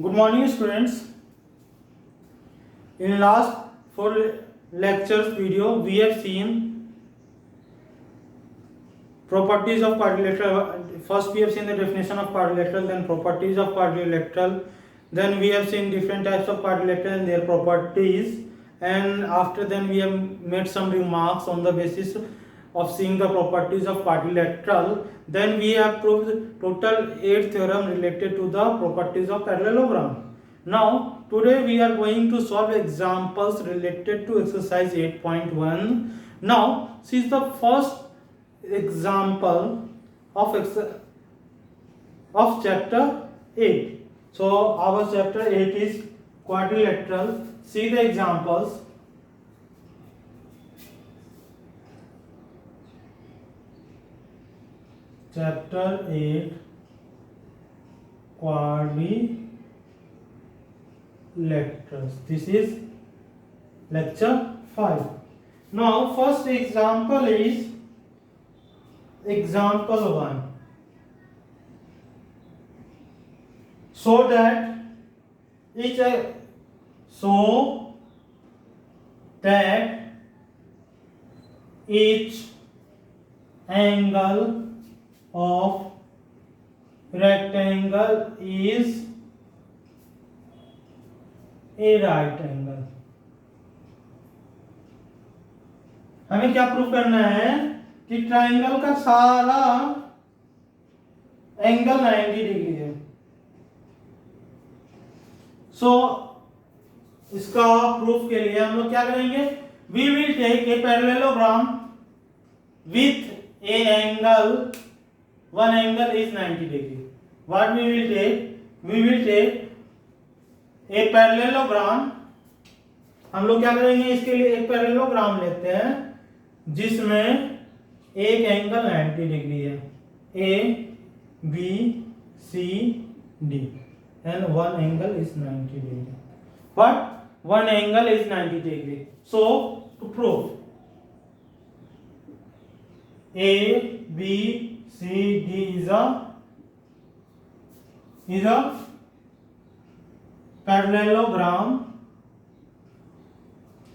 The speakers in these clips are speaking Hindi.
Good morning, students. In last four lectures video, we have seen properties of quadrilateral. First, we have seen the definition of quadrilateral, then properties of quadrilateral. Then we have seen different types of quadrilateral and their properties. And after then, we have made some remarks on the basis of seeing the properties of quadrilateral. Then we have proved total 8 theorem related to the properties of parallelogram. Now today we are going to solve examples related to exercise 8.1. Now see the first example of chapter 8. So our chapter 8 is quadrilateral. See the examples. Chapter 8 quadrilaterals. This is lecture 5. Now first example is example 1. So that each angle of rectangle is a right angle. हमें क्या प्रूव करना है कि ट्राइंगल का सारा एंगल 90 डिग्री है. सो इसका प्रूफ के लिए हम लोग क्या करेंगे, we will take a parallelogram with a angle, one angle is 90 degree. What we will take? We will take a parallelogram. हम लोग क्या करेंगे, इसके लिए एक पैरेललोग्राम लेते हैं जिसमें एक एंगल 90 डिग्री है, A, B, C, D, and one angle is 90 degree. But one angle is 90 degree. So to prove A, B, C, D is a parallelogram.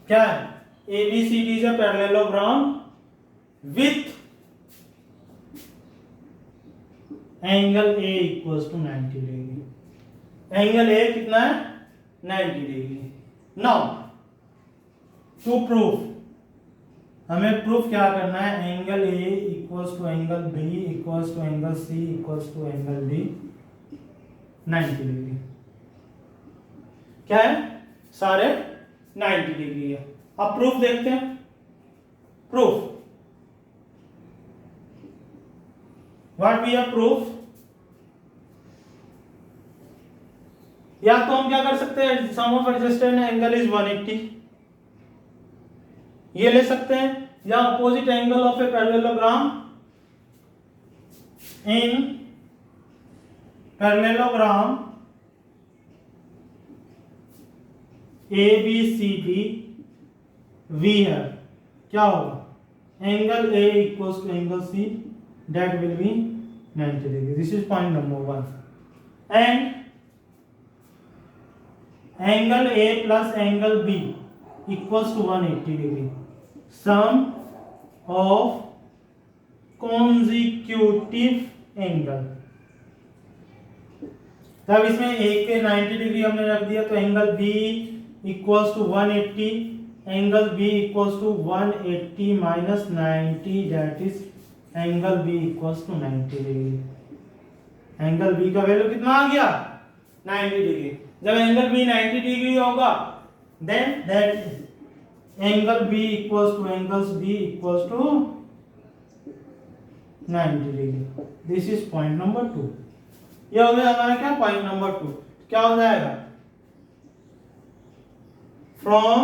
क्या है? A, B, C, D is a parallelogram with angle A equals to 90 degree. Angle A कितना है? 90 degree. Now to prove, हमें प्रूफ क्या करना है, angle A equals to angle B equals to angle C equals to angle D 90 degree. क्या है? सारे 90 डिग्री है. अब प्रूफ देखते हैं. Proof, what we have proof. या तो हम क्या कर सकते हैं, sum of adjusted angle is 180, ये ले सकते हैं, या opposite angle of a parallelogram in parallelogram A B C D we है. क्या होगा, angle A equals to angle C, that will be 90 degree. This is point number 1. And angle A plus angle B equals to 180 degree. Sum of consecutive angle. तब इसमें एक के 90 डिग्री हमने रख दिया, तो angle B equals to 180, angle B equals to 180 minus 90, that is angle B equals to 90 degree. Angle B का वैल्यू कितना आ गया, 90 डिग्री. जब एंगल B 90 डिग्री होगा, then that angle B equals to angles B equals to 90 degree. This is point number 2. ये हो गया हमारा क्या, पॉइंट नंबर 2. क्या हो जाएगा, from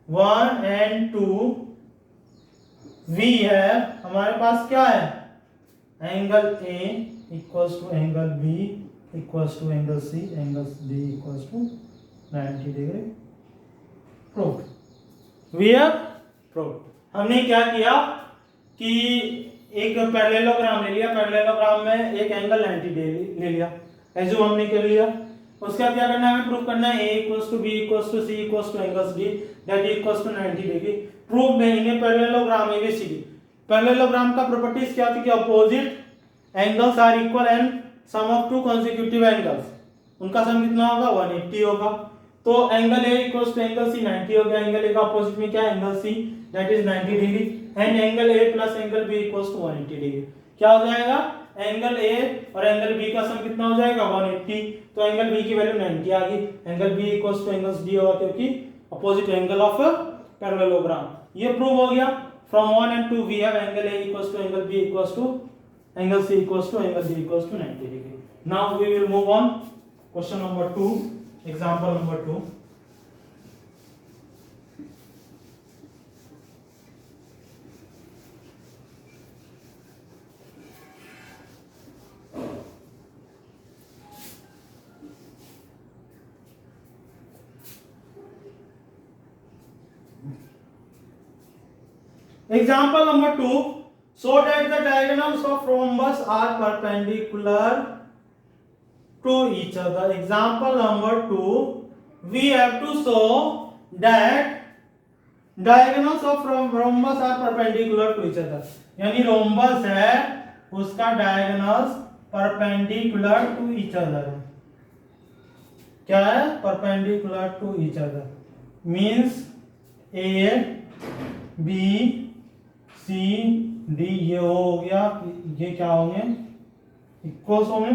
1 and 2 we have, हमारे पास क्या है, angle A equals to angle B equals to angle C, angle D equals to 90 degree. Proof, we have proof. हमने क्या किया कि एक पैरेललोग्राम ले लिया, पैरेललोग्राम में एक एंगल 90 डिग्री ले लिया, एज्यूम हमने कर लिया. उसके बाद क्या करना है, हमें प्रूव करना है a equals to b equals to c equals to angles d that equals to 90 degree. Proof देंगे पैरेललोग्राम एबीसीडी। पैरेललोग्राम का प्रॉपर्टीज क्या थी कि opposite angles are equal and sum of two consecutive angles, उनका सम कितना होगा 180 होगा। तो angle a equals to angle c 90 हो गया। एंगल a का अपोजिट में क्या है, angle c that is 90 degree and angle a plus angle b equals to 180 degree. क्या हो जाएगा, एंगल a और एंगल b का सम कितना हो जाएगा 180। तो एंगल b की वैल्यू 90 आ गई। Angle b equals to angle d होगा क्योंकि अपोजिट एंगल ऑफ पैरेललोग्राम। ये प्रूव हो गया। From 1 and 2 we have angle a equals to angle b equals to angle c equals to angle d equals to 90 degree. Now we will move on question number 2, example number 2। Example number 2, so that the diagonals of rhombus are perpendicular to each other. Example number 2, we have to show that diagonals of rhombus are perpendicular to each other. यानी rhombus है उसका diagonals perpendicular to each other है। क्या है, perpendicular to each other means A B C D ये हो गया, ये क्या होंगे, इक्वल्स होंगे।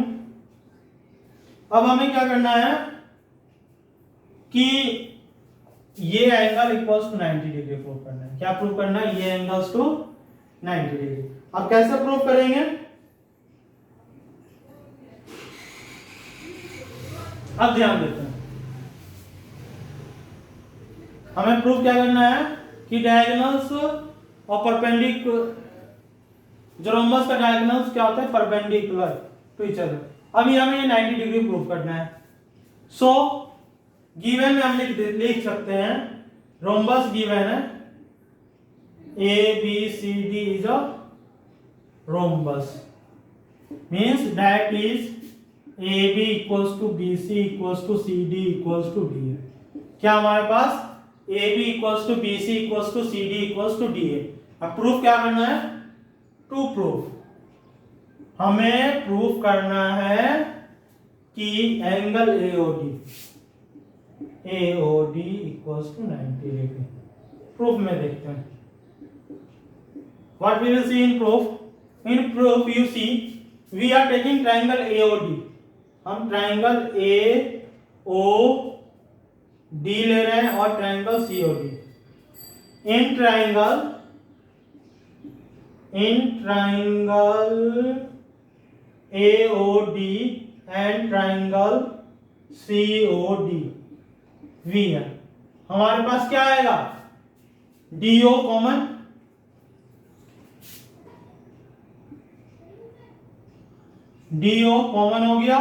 अब हमें क्या करना है कि ये angle equals to 90 degree prove करना है। क्या प्रूव करना है, ये एंगल्स टू 90 डिग्री। अब कैसे प्रूव करेंगे, अब ध्यान देते हैं। हमें प्रूफ क्या करना है कि डायगोनल्स और परपेंडिकुलर, जो रोम्बस का डायगोनल्स क्या होता है, परपेंडिकुलर टू ईच अदर। अभी हमें ये 90 डिग्री प्रूफ करना है। सो गिवन में हम लिख सकते हैं, रोम्बस गिवन है A B C D is a rhombus, means that is A B equals to B C equals to C D equals to D है। क्या हमारे पास A B equals to B C equals to C D equals to D है। अब प्रूफ क्या करना है, टू प्रूफ हमें प्रूफ करना है कि angle AOD equals to 90 degree. Proof में देखते हैं what we will see in proof. In proof you see we are taking triangle AOD, हम ट्राइंगल AOD ले रहे हैं और triangle COD। In triangle AOD and triangle COD V है। हमारे पास क्या आएगा, DO कॉमन, DO कॉमन हो गया,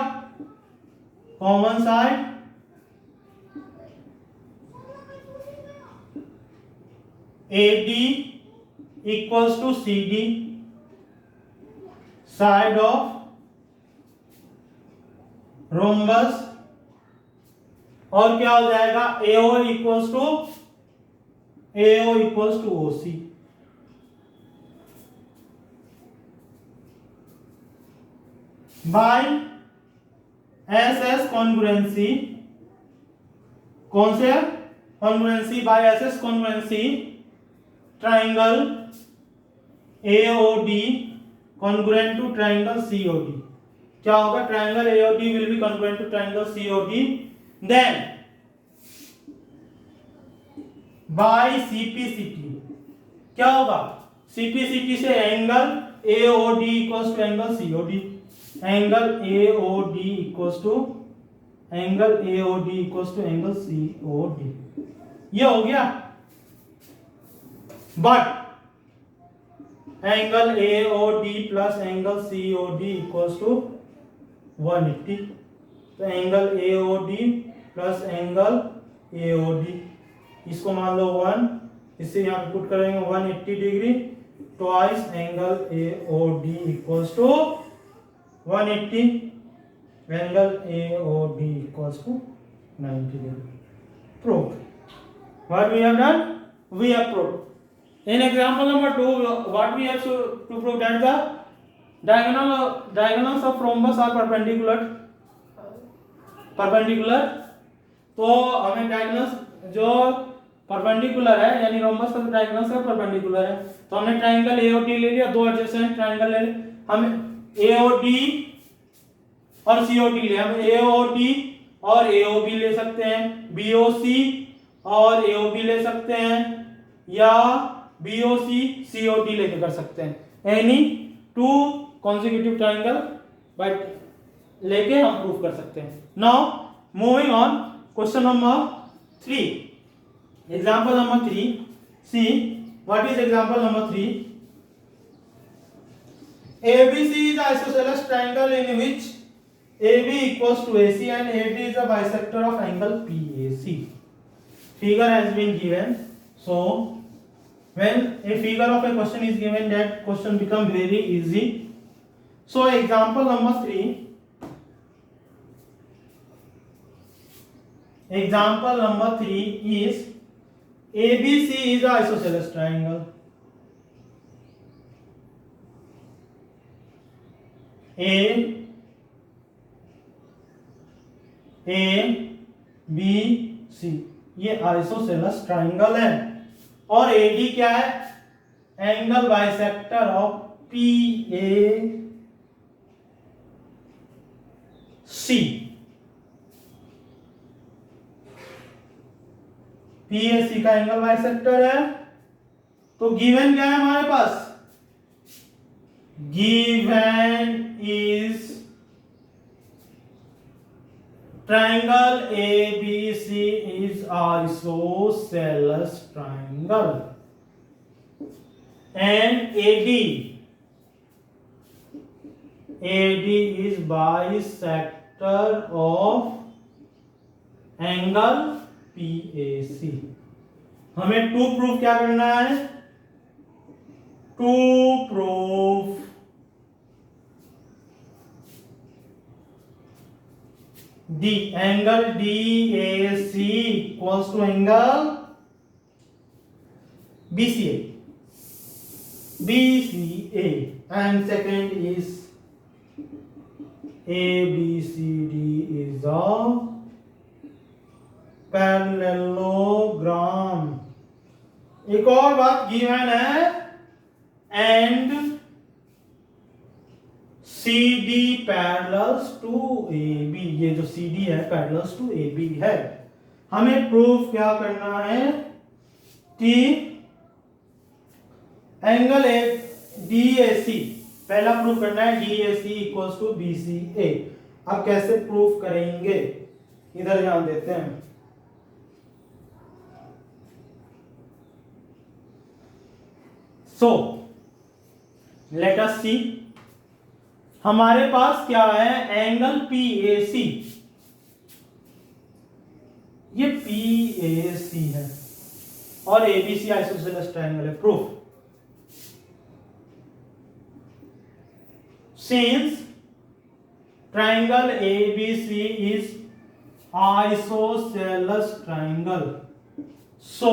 common side AD equals to CD, side of rhombus, और क्या हो जाएगा AO equals to OC। By SS congruency, कौन से congruency, by SS congruency triangle AOD congruent to triangle COD। क्या होगा, triangle AOD will be congruent to triangle COD, then by CPCT क्या होगा, CPCT से angle AOD equals to angle COD, angle AOD equals to angle COD। ये हो गया। But angle AOD plus angle COD equals to 180, तो angle AOD plus angle AOD, इसको मान लो 1, इसे यहाँ पे पुट करेंगे 180 degree, twice angle AOD equals to 180। angle AOD equals to 90 degree. Proved. What we have done? We have proved. In example number 2, what we have to prove that the diagonals of rhombus are perpendicular. तो हमें डायगोनल्स जो परपेंडिकुलर है यानी रोम्बस का डायगोनल्स का परपेंडिकुलर है, तो हमने ट्रायंगल एओटी ले लिया, दो एडजेसेंट ट्रायंगल ले लिए, हम एओडी और सीओटी ले, हम एओडी और एओबी ले सकते हैं, बीओसी और एओबी ले सकते हैं, या बीओसी सीओटी लेके कर सकते हैं, any two consecutive triangle but लेके हम प्रूफ कर सकते हैं. Now moving on, question number 3. Example number 3. See, what is example number 3? ABC is the isosceles triangle in which AB equals to AC and AD is the bisector of angle PAC. Figure has been given. So, when a figure of a question is given, that question become very easy. So, example number 3. Example number 3 is ABC is an isosceles triangle. ABC ये आइसोसेलेस ट्राइंगल है, और AD क्या है? एंगल बाइसेक्टर ऑफ PAC का एंगल बाइसेक्टर है. तो गिवन क्या है हमारे पास? Given is triangle ABC is isosceles triangle and AD is bisector of angle PAC. हमें टू प्रूफ क्या करना है? To proof the angle DAC equals to angle BCA and second is ABCD is a parallelogram. एक और बात गिवन है, and CD parallels to AB. ये जो CD है पैरेलल्स टू AB है. हमें प्रूफ क्या करना है कि एंगल DAC, पहला प्रूफ करना है DAC इक्वल्स टू BCA. अब कैसे प्रूफ करेंगे, इधर ध्यान देते हैं. So, let us see. हमारे पास क्या है? Angle PAC. ये PAC है और ABC आइसोसेलेस ट्रायंगल है. Proof, since triangle ABC is isosceles triangle, so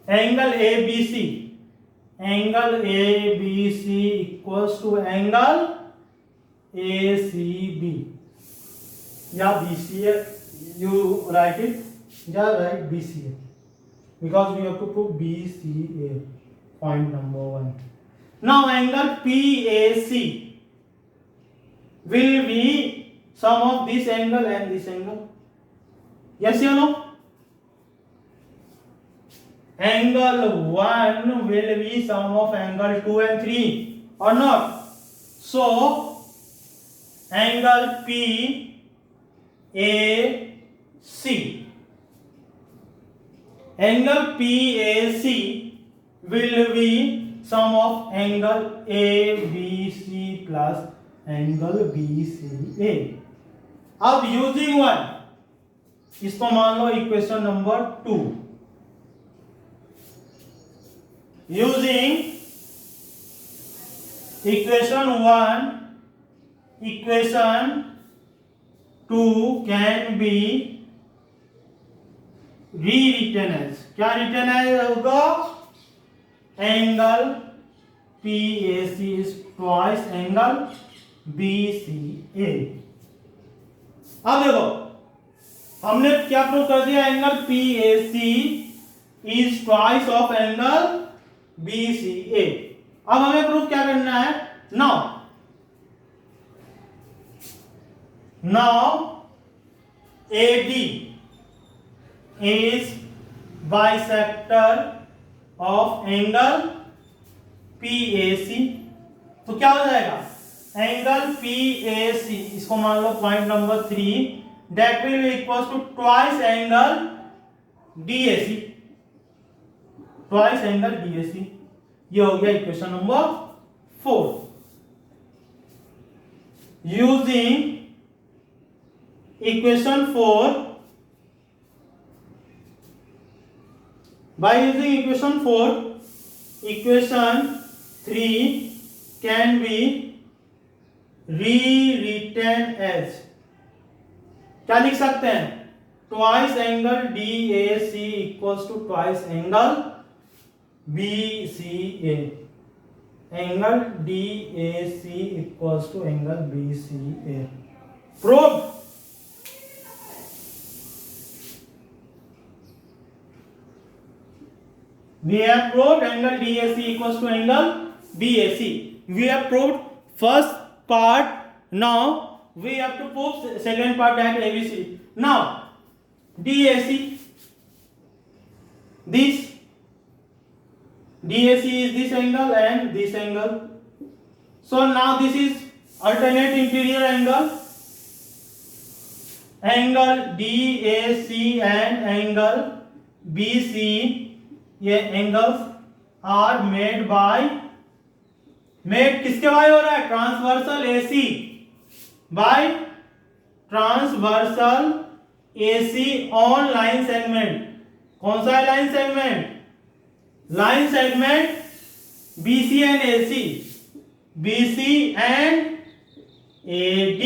angle ABC equals to angle ACB या BCA. You write it, yeah, write BCA because we have to prove BCA. Point number 1. Now angle PAC will be sum of this angle and this angle. Yes or no? Angle 1 will be sum of angle 2 and 3 or not? So angle PAC will be sum of angle ABC plus angle BCA. अब यूजिंग 1, इसको मान लो equation number 2. Using equation 1 equation 2 can be rewritten as, क्या रिटर्न एज होगा? Angle PAC is twice angle BCA। अब देखो हमने क्या प्रूव कर दिया? Angle PAC is twice of angle BCA। अब हमें प्रूफ क्या करना है? Now AD is bisector of angle PAC। तो क्या हो जाएगा? एंगल PAC, इसको मान लो point number 3, that will be equals to twice angle DAC, twice angle DAC। ये हो गया equation number 4। Using equation 4, by using equation 4, equation 3 can be rewritten as, क्या लिख सकते हैं? Twice angle DAC equals to twice angle BCA। Angle DAC equals to angle BCA। Proved. We have proved angle DAC equals to angle BAC. We have proved first part. Now we have to prove second part, that ABC. Now DAC, this DAC is this angle and this angle. So now this is alternate interior angle. Angle DAC and angle BC, ये angles are made by, made किसके बाय हो रहा है? Transversal AC by transversal AC on line segment. कौन सा है line segment? Line segment BC and AC, BC and AD।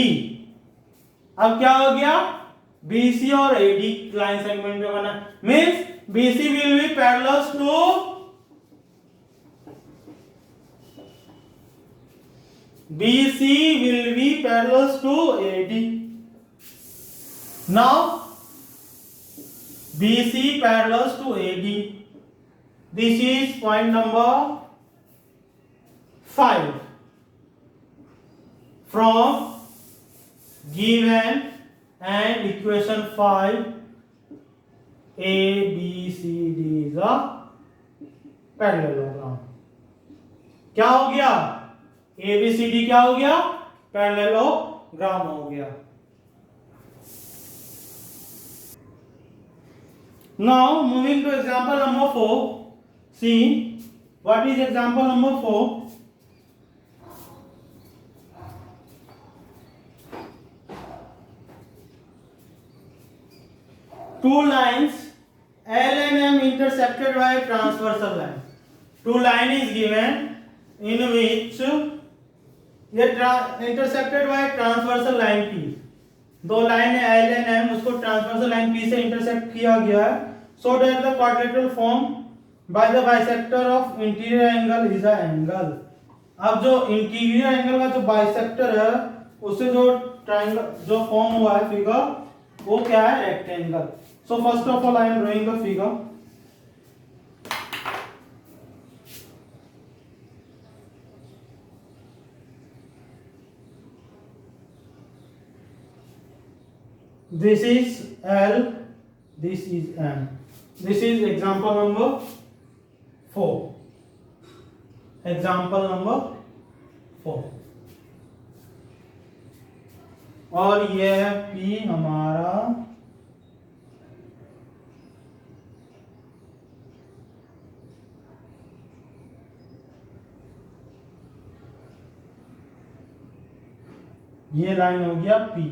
अब क्या हो गया? BC और AD लाइन सेगमेंट में बना, means BC will be parallel to BC will be parallel to AD. Now BC parallel to AD. This is point number 5 from given and equation 5. ABCD is a parallelogram। क्या हो गया? ABCD क्या हो गया? पैरेललोग्राम हो गया। Now moving to example number 4. See what is example number 4? Two lines L and M intersected by a transversal line. Two line is given in which ये intersected by a transversal line P. दो लाइन है L and M, उसको transversal line P से intersect किया गया है, so that the quadrilateral formed by the bisector of interior angle is a angle। अब जो इंटीरियर एंगल का जो बाइसेक्टर है उससे जो ट्रायंगल जो फॉर्म हुआ है फिगर वो क्या है? Rectangle. So first of all I am drawing the figure. This is L, this is M. This is example number 4. Example number 4। और यह P हमारा ये लाइन हो गया P।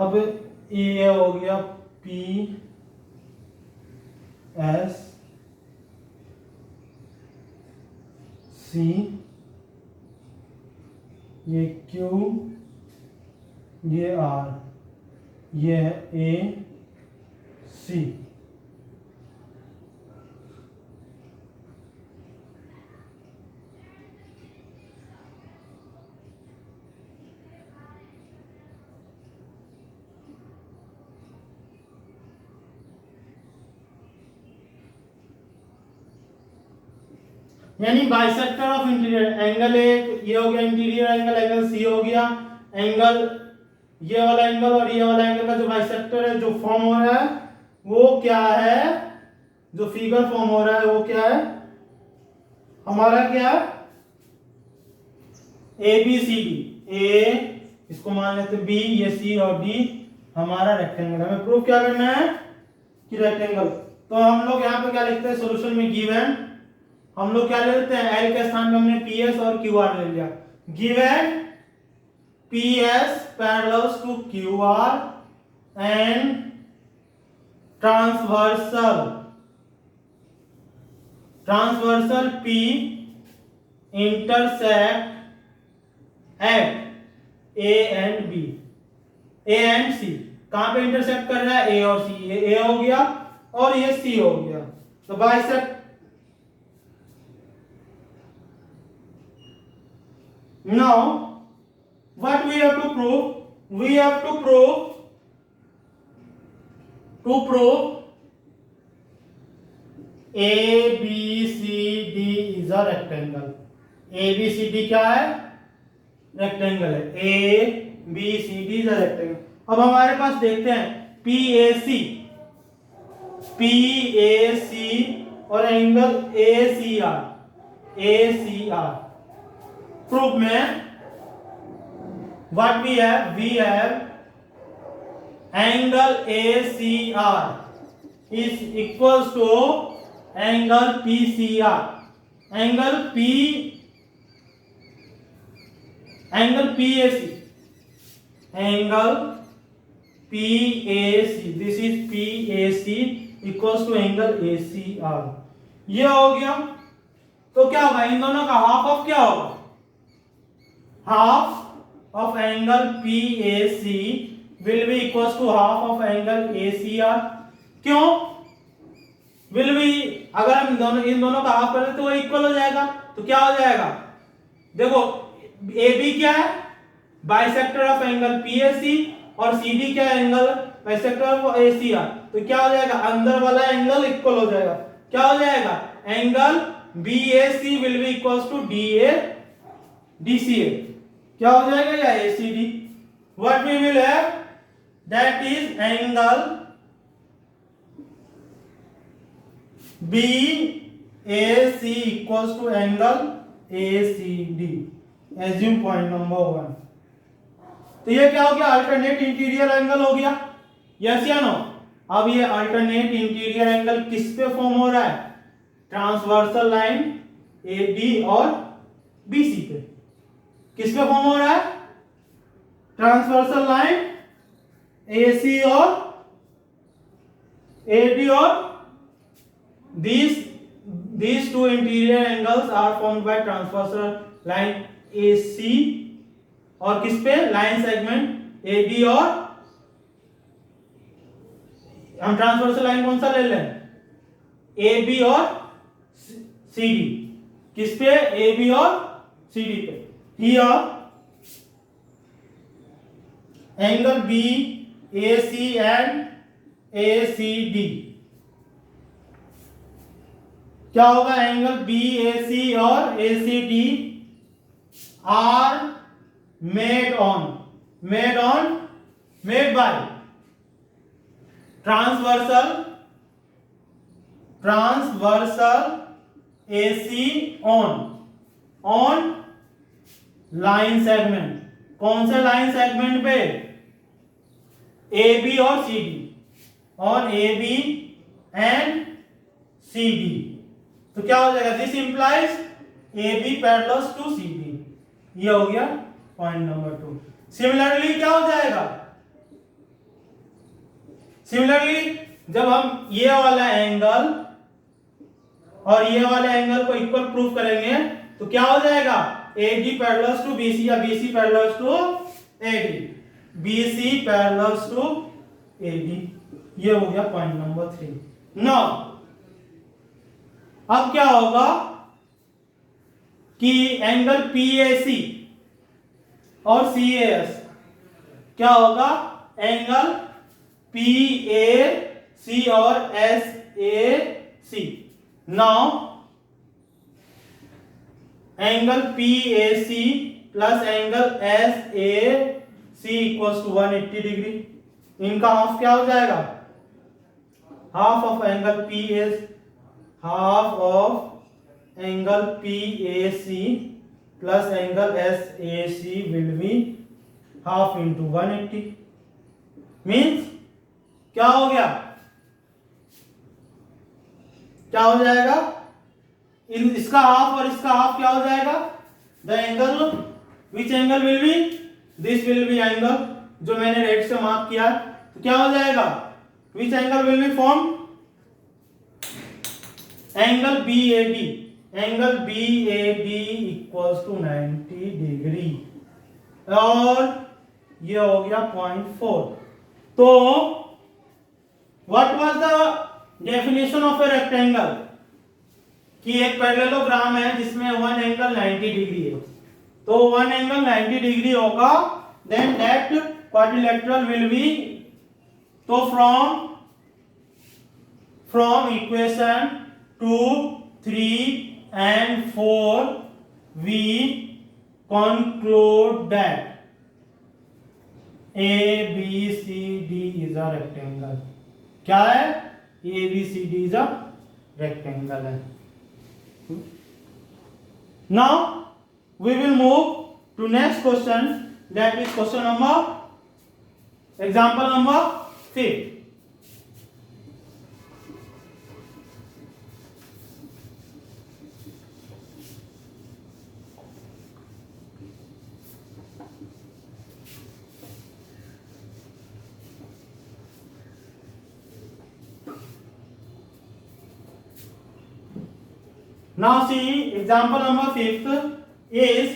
अब ये हो गया P S C ये Q, ये R, ये है A C। यानी बाइसेक्टर ऑफ इंटीरियर एंगल एक ये हो गया इंटीरियर एंगल, एंगल सी हो गया, एंगल ये वाला एंगल और ये वाला एंगल का जो बाइसेक्टर है, जो फॉर्म हो रहा है वो क्या है, जो फिगर फॉर्म हो रहा है वो क्या है हमारा, क्या है ए बी सी डी। ए इसको मान लेते बी, ये सी और डी हमारा रेक्टेंगल। हमें प्रूफ क्या करना है कि रेक्टेंगल। तो हम लोग यहाँ पे क्या लिखते हैं सोल्यूशन में, गिवन हम लोग क्या ले लेते हैं एल के स्थान पे हमने पी एस और क्यू आर ले लिया। Given P S parallels to Q R and transversal P intersect at A and B, A and C. कहां पे इंटरसेक्ट कर रहा है, ए और सी। ये ए हो गया और ये सी हो गया। तो bisect now what we have to prove, we have to prove A B C D is a rectangle। A B C D क्या है, रेक्टेंगल है। A B C D is a rectangle। अब हमारे पास देखते हैं P A C और angle A C R। Proof में what we have angle ACR is equals to angle PCR। angle PAC, this is PAC equals to angle ACR। ये हो गया। तो क्या होगा, इन दोनों का हाफ ऑफ क्या होगा, half of angle PAC will be equals to half of angle ACR। क्यों will be, अगर हम इन दोनों का हाफ करें तो वो इक्वल हो जाएगा। तो क्या हो जाएगा, देखो AB क्या है, बाइसेक्टर ऑफ एंगल PAC और CD क्या है, एंगल बाइसेक्टर ऑफ ACR। तो क्या हो जाएगा, अंदर वाला एंगल इक्वल हो जाएगा। क्या हो जाएगा, angle BAC will be equals to DCA। क्या हो जाएगा, या ACD। What we will have, that is angle BAC equals to angle ACD। Assume point number 1। तो ये क्या हो गया, अल्टरनेट इंटीरियर एंगल हो गया, यस या नो। अब ये अल्टरनेट इंटीरियर एंगल किस पे फॉर्म हो रहा है, ट्रांसवर्सल लाइन AB और BC पे। किस पे फॉर्म हो रहा है, ट्रांसवर्सल लाइन AC और AD और these two interior angles are formed by transversal line AC और किस पे, लाइन सेगमेंट AB और हम ट्रांसवर्सल लाइन कौन सा ले लें, AB और CD। किस पे, AB और CD पे। Here angle BAC and ACD क्या होगा, एंगल BAC और ACD are made by transversal AC on line segment. कौन से लाइन सेगमेंट पे, AB और CD, और AB एंड CD। तो क्या हो जाएगा, this implies AB parallels to CD। ये हो गया पॉइंट नंबर 2। सिमिलरली क्या हो जाएगा, सिमिलरली जब हम ये वाला एंगल और ये वाले एंगल को इक्वल प्रूफ करेंगे तो क्या हो जाएगा, AD पैरेलल्स टू BC या BC parallels to AD, BC parallels to AD। ये हो गया पॉइंट नंबर 3। नाउ अब क्या होगा कि एंगल PAC और CAS, क्या होगा एंगल PAC और SAC। Now angle PAC plus angle SAC equals to 180 degree. इनका हाफ क्या हो जाएगा, half of angle PAC, half of angle PAC plus angle SAC will be half into 180। Means क्या हो गया, क्या हो जाएगा, इसका हाफ और इसका हाफ क्या हो जाएगा, the angle which angle will B, this will be angle जो मैंने रेड से मार्क किया। तो क्या हो जाएगा, which angle will be form, angle BAD, angle BAD equals to 90 degree, और ये हो गया 0.4। तो what was the definition of a rectangle, कि एक पैरेललोग्राम है जिसमें वन एंगल 90 डिग्री है, तो वन एंगल 90 डिग्री होगा, then that quadrilateral will be, तो from equation 2, 3 and 4 we conclude that ABCD is a rectangle। क्या है, ABCD is a rectangle है। Now we will move to next question, that is question number, example number 5। Now see example number 5 is,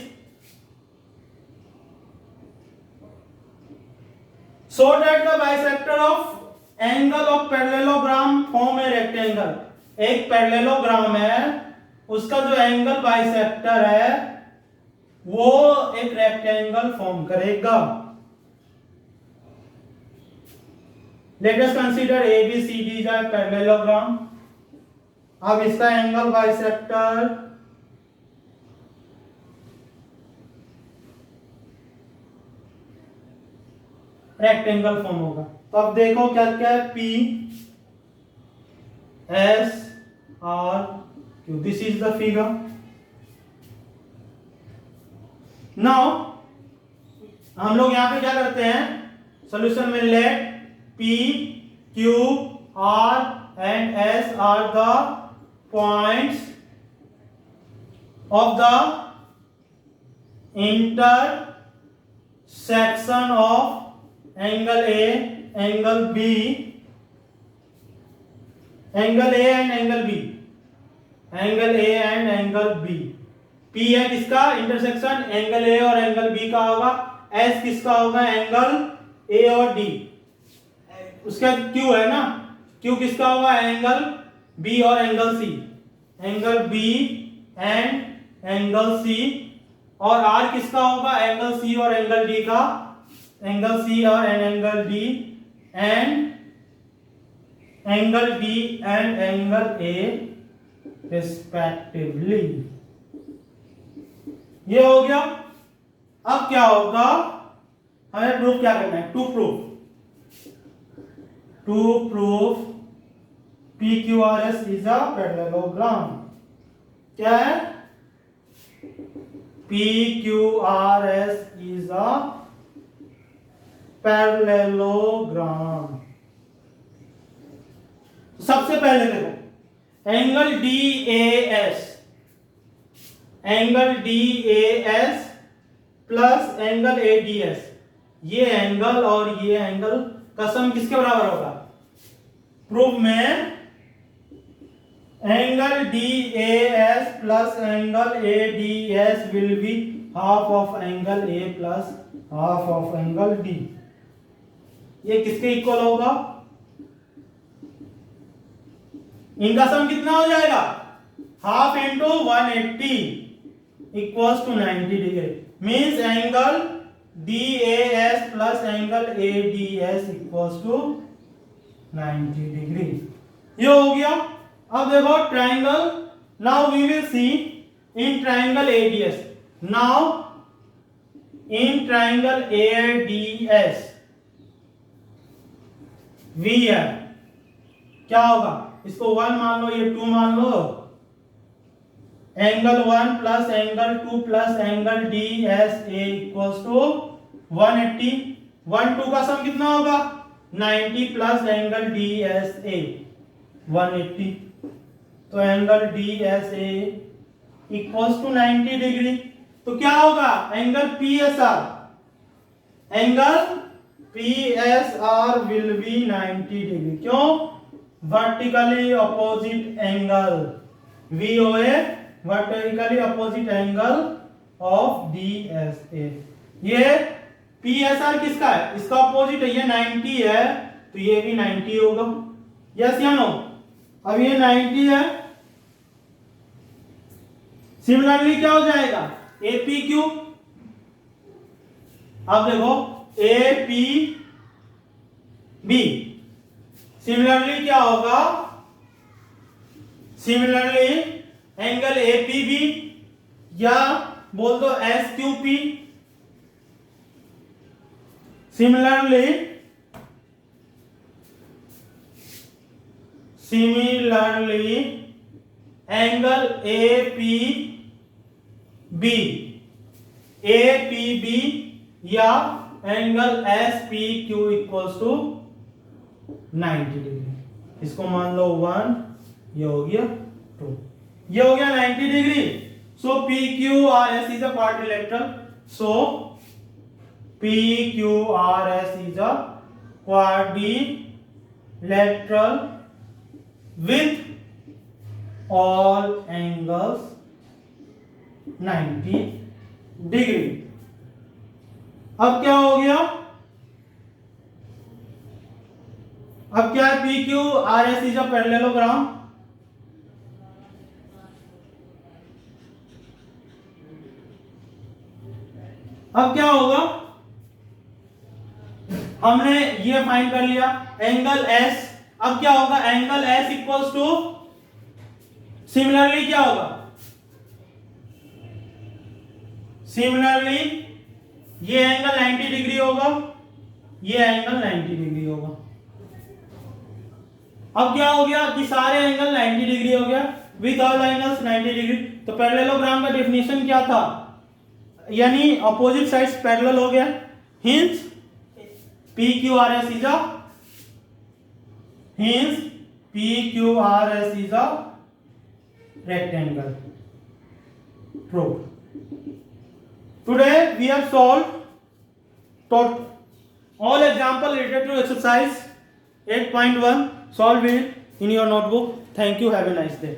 so that the bisector of angle of parallelogram form a rectangle। एक पैरेललोग्राम है, उसका जो एंगल बाइसेक्टर है वो एक रेक्टेंगल फॉर्म करेगा। लेट अस कंसीडर ABCD का पैरेललोग्राम। अब इसका एंगल बाइसेक्टर रेक्टेंगल फॉर्म होगा। तो अब देखो क्या क्या है, P S R Q, this is the figure. Now हम लोग यहां पे क्या करते हैं, सॉल्यूशन में late P Q R and S are the points of the intersection of angle A, angle B, angle A and angle B, angle A and angle B। P है किसका, इंटरसेक्शन एंगल A और एंगल B का होगा। S किसका होगा, एंगल A और D। उसका Q है ना, Q किसका होगा, एंगल B और angle C, angle B and angle C। और R किसका होगा, एंगल C और एंगल D का, एंगल C और angle D and angle D and angle A respectively. ये हो गया। अब क्या होगा, हमें प्रूफ क्या करना है, to proof PQRS is a parallelogram। क्या है, PQRS is a parallelogram। सबसे पहले देखो angle DAS plus angle ADS, ये एंगल और ये एंगल का सम किसके बराबर होगा, प्रूफ में angle DAS plus angle ADS will be half of angle A plus half of angle D. ये किसके इक्वल होगा? इनका सम कितना हो जाएगा? Half into 180 equals to 90 degree. Means angle DAS plus angle ADS equals to 90 degree. ये हो गया. अब देखो triangle. Now we will see in triangle ADS. Now in triangle ADS we है, क्या होगा? इसको 1 मान लो, ये 2 मान लो. Angle 1 plus angle 2 plus angle DSA equals to 180. 1 2 का सम कितना होगा? 90 प्लस एंगल DSA 180. तो angle DSA equals to 90 degree. तो क्या होगा? Angle PSR, angle PSR will be 90 degree. क्यों? Vertically opposite angle VOA, vertically opposite angle of DSA. ये PSR किसका है? इसका अपोजिट है. ये 90 है तो ये भी 90 होगा. यस या नो? अब ये 90 है. सिमिलरली क्या हो जाएगा? APQ. अब देखो APB. सिमिलरली क्या होगा? सिमिलरली एंगल APB या बोल दो SQP. सिमिलरली एंगल APB या angle SPQ equals to 90 degree. इसको मान लो 1, ये हो गया 2, ये हो गया 90 degree. So PQRS is a quadrilateral. So PQRS is a quadrilateral with all angles 90 degree. अब क्या हो गया? अब क्या है? PQRS is a parallelogram. अब क्या होगा? हमने ये फाइंड कर लिया एंगल S. अब क्या होगा? Angle S equals to, similarly क्या होगा? सिमिलरली ये एंगल 90 डिग्री होगा, ये एंगल 90 डिग्री होगा. अब क्या हो गया कि सारे एंगल 90 डिग्री हो गया विद ऑल एंगल्स 90 डिग्री. तो पैरेललोग्राम का डेफिनेशन क्या था? यानी अपोजिट साइड्स पैरेलल हो गया. Hints PQRS is a rectangle. Proved. Today we have solved all example related to exercise 8.1. Solve it in your notebook. Thank you. Have a nice day.